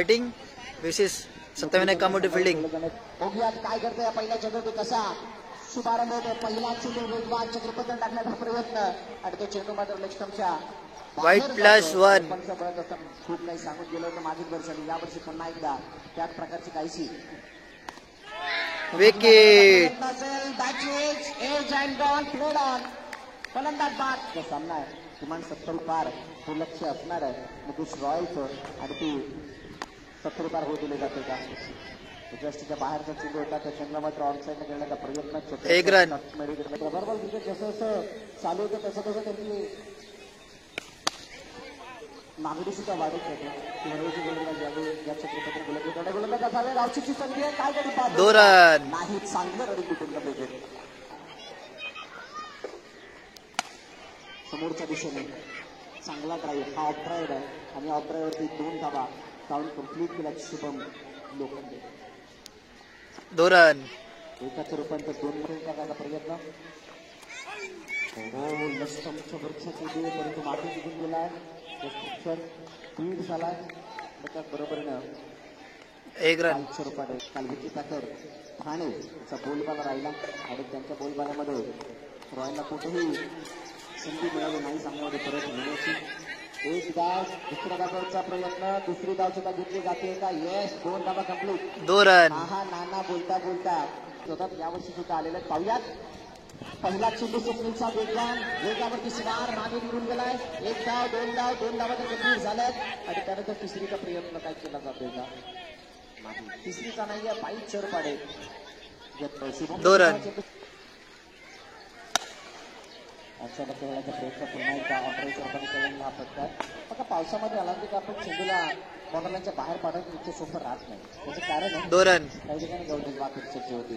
Batting विशेष सत्ताविनायक Kamothe fielding. बघूयात काय करतोय या पहिल्या चेंडू कसा शुभारंभ होतोय. पहिला चेंडू वेगवान चक्रपतन टाकण्याचा प्रयत्न आणि तो चेंडू मात्र लेग स्टंपच्या वाईट +1. खूप काही सांगून गेलं होतं मागील वर्षाने, यावर्षी पुन्हा एकदा त्याच प्रकारची काहीशी विकेट. फलंदाज बाद सामना आहे. किमान 70 पार हे लक्ष असणार आहे मुकेश रॉयचं आणि ती 70 पार होऊ दिले जाते का. जस्टच्या बाहेरचा चेंडू होता त्या चेंडूला मात्र ऑनसाईडने खेळण्याचा प्रयत्न. 1 रन. बरोबर क्रिकेट जसं जसं चालू होतं तसं तसं त्यांची मागणी सुद्धा वाढत होते. या छत्रपती गोलंदाज असावे. रावचीची संधी आहे. काय तरी 2 रन. नाही, चांगलं रनिंग कुटुंब पाहिजे समोरच्या दिशेने. चांगला ड्राईव्ह हा ऑफ ड्राईव्ह आहे आणि ऑफ ड्राईव्हवरती 2 धावा काउंट कंप्लीट केला शुभम लोखंडे. 2 रन. एकाच्या रूपांतर 2 मध्ये करण्याचा प्रयत्न. लष्टमच्या वृक्षाची वेळ परंतु मागे निघून गेलाय. स्पीड झालाय बरोबरीनं 1 रन. रूपाने काल विकीटाकर ठाणे याचा बोलबाला राहिला आणि त्यांच्या बोलबाल्यामध्ये रॉयला कुठेही संधी मिळाली नाही सामन्यामध्ये परत येण्याची. एक डाव दुसऱ्या डावाचा प्रयत्न. दुसरी डाव सुद्धा घेतली जाते का. येस, 2 धावा कंप्लीट. 2 रन. हा नाना बोलता बोलता स्वतः यावर्षी सुद्धा आलेले पाहुयात. पहिला चेंडू स्वप्नीलचा वेगावरती स्टार मागे निघून गेलाय. 1 डाव 2 डाव 2 धावा तर कंप्लीट झाल्यात आणि त्यानंतर तिसरीचा प्रयत्न काय केला जातोय का. तिसरीचा नाहीये, 5 पाडे 2 रन. खेळण्याचा प्रयत्न पुन्हा एकदा ऑपरेटर केलेला हा फटका. फक्त पावसामध्ये आला की आपण चेंडूला बॉर्डरलाईनच्या बाहेर पाडणं इतकं सोपं राहत नाही. त्याचं कारण आहे 2 रन. काही ठिकाणी गौरी वाकड चर्चा होती.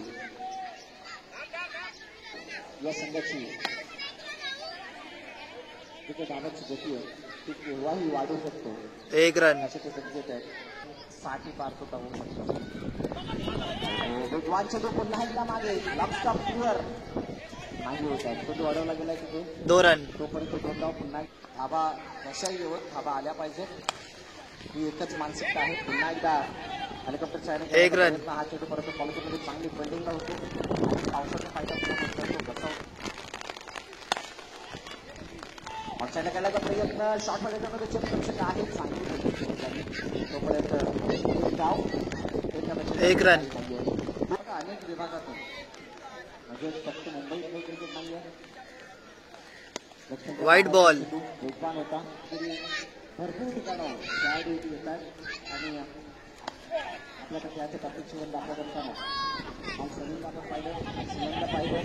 या संघाची धावाची गती आहे ती केव्हाही वाढू शकतो. 1 रन. असे ते संकेत आहेत. 60 पार होता होऊ शकतो. वेगवान चेंडू पुन्हा एकदा मागे लॉकस्टॉप क्लिअर नाही होत आहे. तो अडवला गेलाय तिथे 2 रन. तोपर्यंत 2 धाव पुन्हा धाबा कशाही होत धाबा आल्या पाहिजे ही एकच मानसिकता आहे. पुन्हा एकदा हेलिकॉप्टर 1 रन. हा चेंडू परत कॉलेजमध्ये चांगली फिल्डिंगला होतो आणि पावसाचा फायदा तो बसवतो. ऑनसाईडला केल्याचा प्रयत्न. शॉर्ट मध्ये क्षेत्ररक्षक आहे चांगली तोपर्यंत 1 धाव 1 रन. अनेक विभागातून म्हणजे फक्त मुंबईत क्रिकेट नाहीये. वाईट बॉल. वेगवान होता तरी भरपूर ठिकाणावर खेळाडू येतात आणि आपल्याकडे खेळाचे टॉपिक जीवन दाखवत असताना आज सनीलला आपण पाहिलं सुनीलला पाहिलं.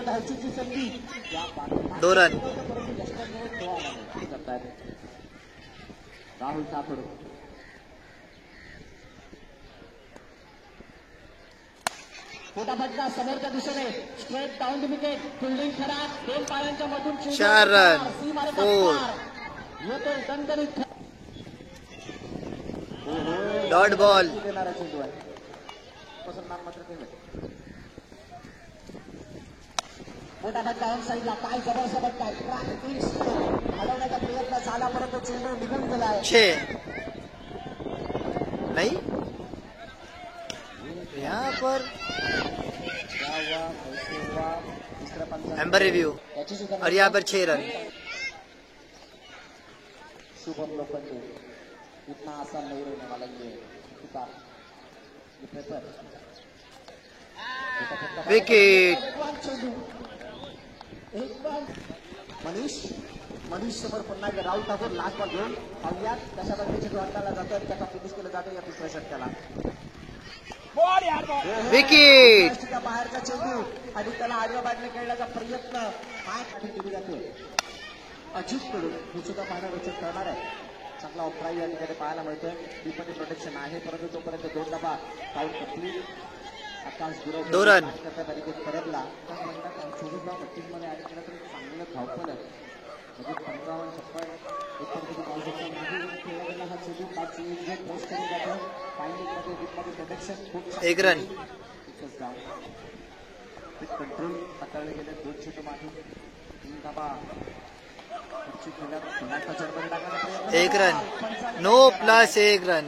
धावचीची संधी 2 रन. करतायत राहुल ठाकूर. मोठा फटका समोरच्या दिशेने straight down the wicket. Fielding खराब. 2 पायांच्या मधून 4 रन. 4 येतो दणदणीत डॉट बॉल. देणारा चेंडू आहे मात्र ते मोठा फटका ऑन साईडला. काय जबरदस्त फटका हलवण्याचा प्रयत्न झाला परंतु चेंडू निघून गेलाय. 6 नहीं यहाँ पर एम्बर रिव्यू और यहाँ पर 6 रन. शुभम लोखंडे इतना आसान नहीं रहने वाला ये पेपर. विकेट. मनीष समोर पुन्हा एकदा राहुल ठाकूर लास्ट बॉल घेऊन पाहुयात कशा पद्धतीचे अंडाला जातात त्याचा फिनिश केलं जातं या दुसऱ्या षटकाला. विकेट. बाहेरचा चेंडू आणि त्याला आडव्या बाजूने खेळण्याचा प्रयत्न हात केली जाते अजित कडून. हे सुद्धा पाहणं रोचक करणार आहे. चांगला ऑफराई या ठिकाणी पाहायला मिळतोय. डीपमध्ये प्रोटेक्शन आहे परंतु तोपर्यंत 2 धावा काउंट कंप्लीट. आकाश गुरव 2 रन. परतला मध्ये आणि केला तरी चांगलं धावपल आहे. म्हणजे 55-56 एकपर्यंत पाहू शकतो. खेळाडूंना हा चेंडू 5 पोस्ट करून जातं. फायनलमध्ये डीपमध्ये प्रोटेक्शन खूप 1 रन. कंट्रोल हाताळले गेले. 2 चेंडू मागे 3 धावा एक रन. नो प्लस एक रन.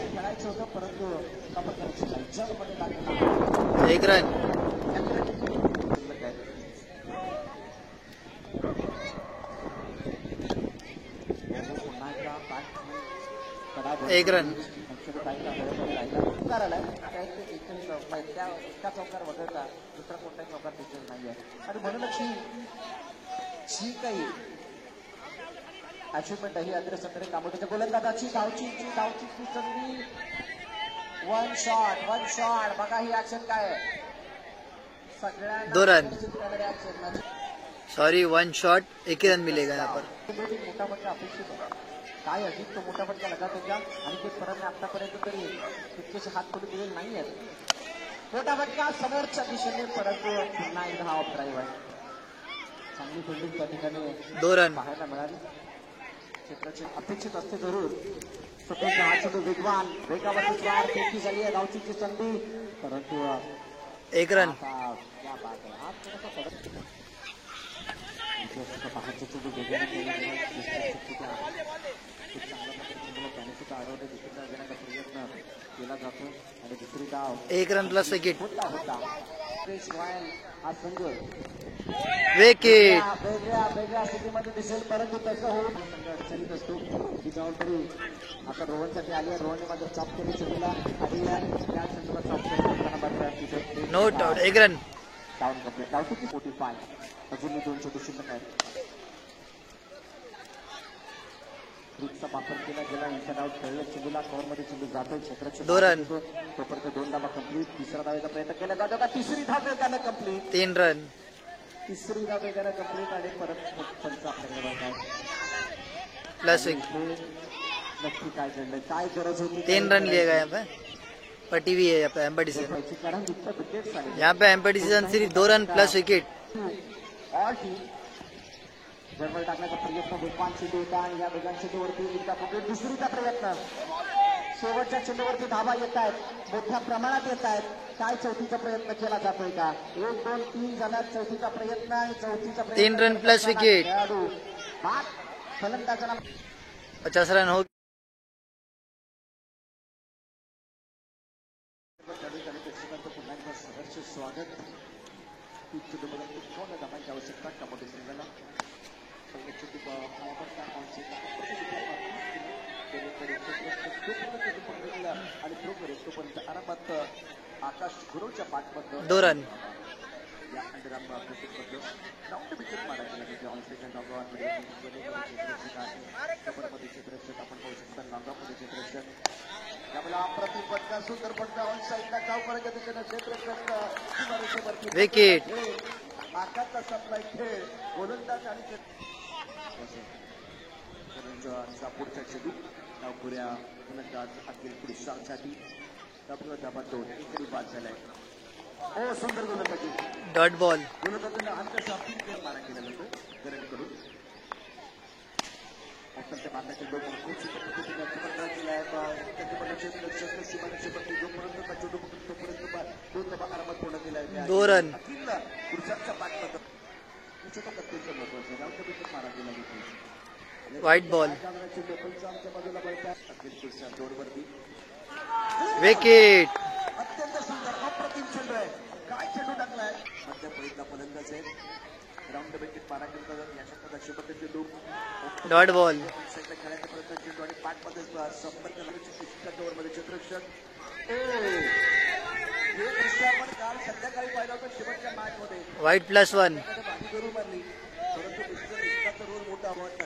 खेळायचं होतं परंतु एक रन. एक रन. एका चौकार वगळता दुसरा कोणताही चौकार दिसत नाहीये आणि म्हणूनच ही काही अचिव्हमेंट ही अग्रेसरकडे कामोठीच्या गोलंदाजाची धावची संधी. वन शॉट बघा ही ऍक्शन काय आहे. सगळ्यांना 2 रन. Sorry 1 shot. 1 रन मिलेगा यहाँ पर. मोठा फटका अपेक्षित आहे. काय अधिक तो मोठा फटका लगात होता आणि ते परत आतापर्यंत तरी तितकेसे हात पडू दिलेले नाही आहेत. मोठा फटका समोरच्या दिशेने परंतु पुन्हा एकदा हा ऑफ ड्राईव्ह आहे. चांगली फिल्डिंग त्या ठिकाणी 2 रन. पाहायला मिळाली. क्षेत्राची अपेक्षित असते जरूर. स्वतंत्र हा चेंडू वेगवान वेगावरती स्वार फेकी झाली आहे. धावचीची संधी परंतु 1 रन. पाहायचं चेंडू वेगळ्या त्याने सुद्धा आढळले दुसरीचा घेण्याचा प्रयत्न केला जातो आणि दुसरी डाव 1 रन प्लस विकेट. होता रॉयल हा संघ विकेट. वेगळ्या स्थितीमध्ये दिसेल परंतु तसं होऊन संघ अडचणीत असतो. ही जबाबदारी आता रोहनसाठी आली आहे. रोहनने मात्र चाप केली चेंडूला आली आहे. त्या चेंडूला चाप केली. No doubt. 1 run. Down complete. डावची 45. अजूनही 2 चेंडू शिल्लक आहेत. ट्रिकचा वापर केला गेला. इनसाइड आउट खेळलं चेंडूला कव्हरमध्ये चेंडू जातोय क्षेत्राची 2 रन. तोपर्यंत 2 धावा कंप्लीट. तिसरा धावेचा प्रयत्न केला जातो का तिसरी धाव वेगानं कंप्लीट. 3 रन. तिसरी धाव वेगानं कंप्लीट आणि परत पंच आपल्याकडे बघतात प्लस विकेट. नक्की काय घडलं काय गरज होती. 3 रन लिएगा यहाँ पे. पटी हुई है यहाँ पे एम्पर डिसीजन. कारण जितकं विकेट आले यहाँ पे एम्पर डिसीजन सिर्फ 2 run plus wicket. All team जवळ टाकण्याचा प्रयत्न वेगवान चेंडू होता आणि या वेगवान चेंडूवरती एकदा कुठे दुसरीचा प्रयत्न. शेवटच्या चेंडूवरती धावा येत आहेत. मोठ्या प्रमाणात येत आहेत. काय चौथीचा प्रयत्न केला जातोय का. 1 2 3 झाल्यात. चौथीचा प्रयत्न आणि चौथीचा प्रयत्न 3 रन प्लस विकेट. फलंदाजाला 50 रन हो. प्रेक्षकांचं पुन्हा एकदा सहर्ष स्वागत. कोण धावांची आवश्यकता कबड्डी संघाला आणि तोपर्यंत आरामात आकाश गुरुच्या पाठमध्ये 2 रन. या अंडराम राऊंड विकेट मारायची ऑन सेकंड मध्ये चित्रक्षक आपण पाहू शकता. नागामध्ये चित्रक्षक त्यामुळे अप्रतिम पटका सुंदर पटका ऑन साईडला गाव करायच्या दिशेनं क्षेत्रक्षक विकेट. आकाशचा सप्लाय खेळ गोलंदाज आणि पुढच्या चेंडू नागपुऱ्या गोलंदाज अखिल पुरुषांसाठी धाबा 2 एकरी बाद झालाय. हो सुंदर गोलंदाजी. Dot ball. गोलंदाजांना अंतरचा फेर मारा केला जातो गरजकडून. ऑप्शनच्या मारण्याचे लोक खूप पद्धतीने केला आहे. जोपर्यंत चेंडू तोपर्यंत 2 धाबा आरामात पूर्ण केला आहे. 2 रन. अखिल पुरुषांच्या पाठमध्ये छोटा अत्यंत महत्वाचं राऊंड विकेट मारा केला जातो. White ball. आमच्या बाजूला बळतात अखिल पुरुषां जोडवरती विकेट. अत्यंत सुंदर अप्रतिम चेंडू आहे. काय चेंडू टाकलाय. मध्य फळीतला फलंदाज आहे. राऊंड विकेट मारा केला या षटकाचा शेवटचा चेंडू डॉट बॉल. खेळायचा प्रयत्न चेंडू आणि पाठमध्ये संपर्क ओव्हरमध्ये चित्रक्षक. हे दृश्य आपण काल संध्याकाळी पाहिलं होतं शेवटच्या मॅचमध्ये. White plus 1. बाजी करून मारली परंतु इतका रोल मोठा होता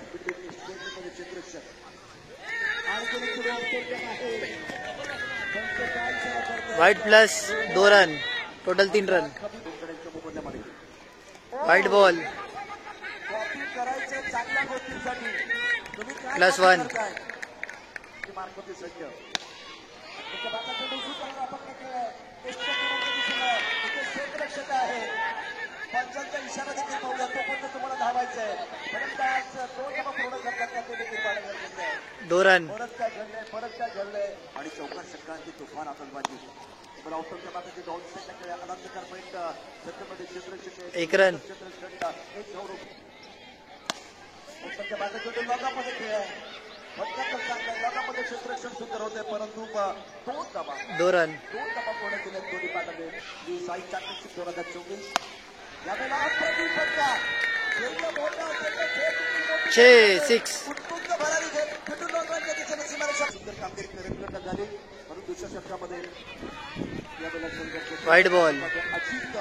चित्रक्षक आणि white plus 2 run. Total 3 run. White ball. Copy करायचं चांगल्या गोष्टीसाठी तुम्ही काय प्लस 1. मार्फती सज्ज क्षेत्ररक्षक आहे. पंचांचा इशारा देखील पाहूया. तोपर्यंत तुम्हाला धावायचं आहे. परंतु आज 2 पूर्ण करतात ते देखील पाहणं गरजेचं आहे. 2 रन. परत काय घडलंय फरक काय घडलंय आणि चौकार षटकांची तुफान आतंकबाजी पण आउटच्या बाबतीत दोन सेकंड अनंतकार पॉईंट छत्रपती क्षेत्ररक्षक 1 रन. एक गौरव उत्तरच्या बाजूला लोकांमध्ये खेळ आहे फटका चांगला लोकांमध्ये क्षेत्ररक्षण सुंदर होते परंतु दोन दबा 2 रन. पूर्ण केले दोन्ही पाठाने जी साई चॅम्पियनशिप 2024 यावेळेला अप्रतिम फटका 6 उत्तुंग भरारी घेत फिटून लोकांच्या दिशेने सीमारेषा सुंदर कामगिरी करत झाली म्हणून दुसऱ्या षटकामध्ये यावेळेला वाईड बॉल. अजित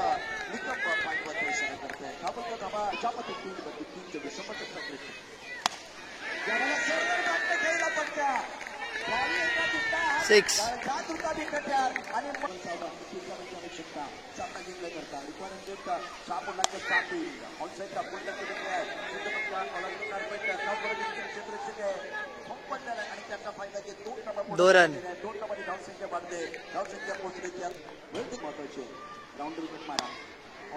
निकम पाठवायचा इशारा करत आहे आपण धावा अशामध्ये तीनच्या विषम षटकाकडे यावेळेला सर्व मात्र खेळला फटका 6 जात होता विकट्यार आणि आवश्यकता सामना जिंकला करता रिक्वायरमेंट सापडला सापी ऑनसाईडचा पुढला केलेला आहे क्षेत्ररक्षक आहे आणि त्याचा फायदा घेत 2 रन. 2 नंबरची धावसंख्या वाढते धावसंख्या पोहोचली त्या महत्वाचे राऊंड विकेट मारा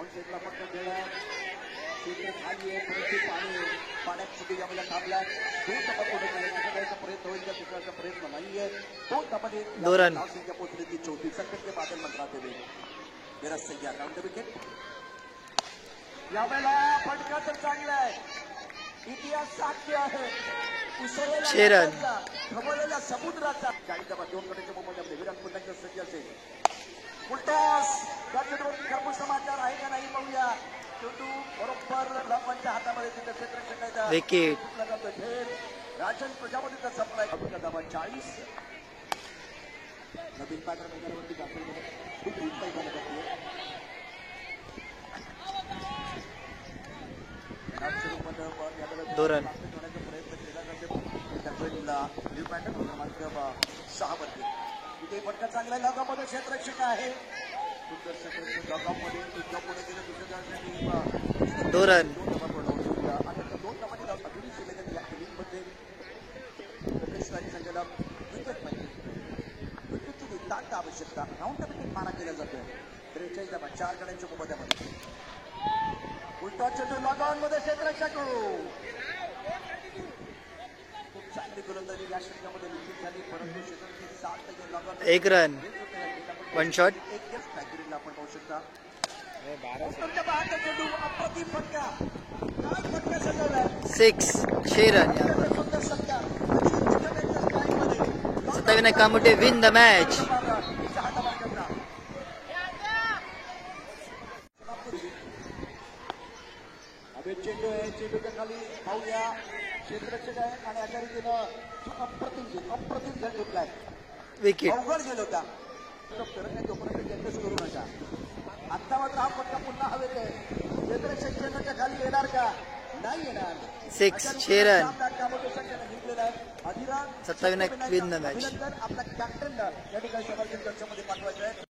ऑनसाईडला फक्त खेळा क्षेत्र खाली आहे परंतु पाण्यात सुद्धा यावेळेला थांबला 2 टप्पा पुढे करण्याचा प्रयत्न होईल त्या दुसऱ्याचा प्रयत्न नाहीये 2 टप्पाने 2 रन. धावसंख्या पोहोचली ती 34 संकट के बादल मंत्राते हुए मेरा सय्या राऊंड विकेट यावेळेला फटका तर चांगला आहे इतिहास साक्ष आहे 6 रन. खवळलेल्या समुद्राचा काही दबा 2 गटाच्या मोबाईलमध्ये विराट पुन्हा सज्ज असेल उलटॉस खरपूस समाचार आहे का नाही पाहूया शेवटू बरोबर लंबांच्या हातामध्ये तिथं क्षेत्ररक्षकाचा विकेट. जातो खेळ राजन प्रजापतीचा सप्लाय दबा 40 नवीन पॅटर्न मैदानावरती दाखल खूप मैदान करते 2 रन. प्रयत्न केला जातो न्यू पॅटर्न क्रमांक 6 वरती इथे फटका चांगला लगामध्ये क्षेत्ररक्षक आहे सुंदर क्षेत्ररक्षक लगामध्ये एकदा पुढे गेलं दुसऱ्या 2 रन. 2 नंबरची अजूनही श्रीलंकेत या इनिंगमध्ये संघाला विकेट पाहिजे विकेटची तांत आवश्यकता राऊंड विकेट मारा केला जातो 43 धावा 4 गड्यांच्या मोबदल्यामध्ये उलटा चेंडू लगावांमध्ये क्षेत्ररक्षक खूप चांगली गोलंदाजी या षटकामध्ये विकेट झाली परंतु क्षेत्ररक्षक 7 लगावांमध्ये 1 रन. 1 शॉट. एकच पॅकेजिंगला आपण पाहू शकता उत्तरच्या बाहेरचा चेंडू अप्रतिम फटका काय फटका सजवलाय 6 रन. सुंदर सत्कार 27 कामुटे विन द मॅच. चेंडू आहे चेंडूच्या खाली पाहूया क्षेत्ररक्षक आहे आणि अशा रीतीनं अप्रतिम झेंडू आहे विकेट. अवघड गेलो होता तोपर्यंत चेंडूच करू नका आता मात्र हा फटका पुन्हा हवेत आहे क्षेत्ररक्षक चेंडूच्या खाली येणार का नाही येणार 6 रन. 27 win the match. आपला कॅप्टन या ठिकाणी समर्थन कक्षामध्ये पाठवायचं आहे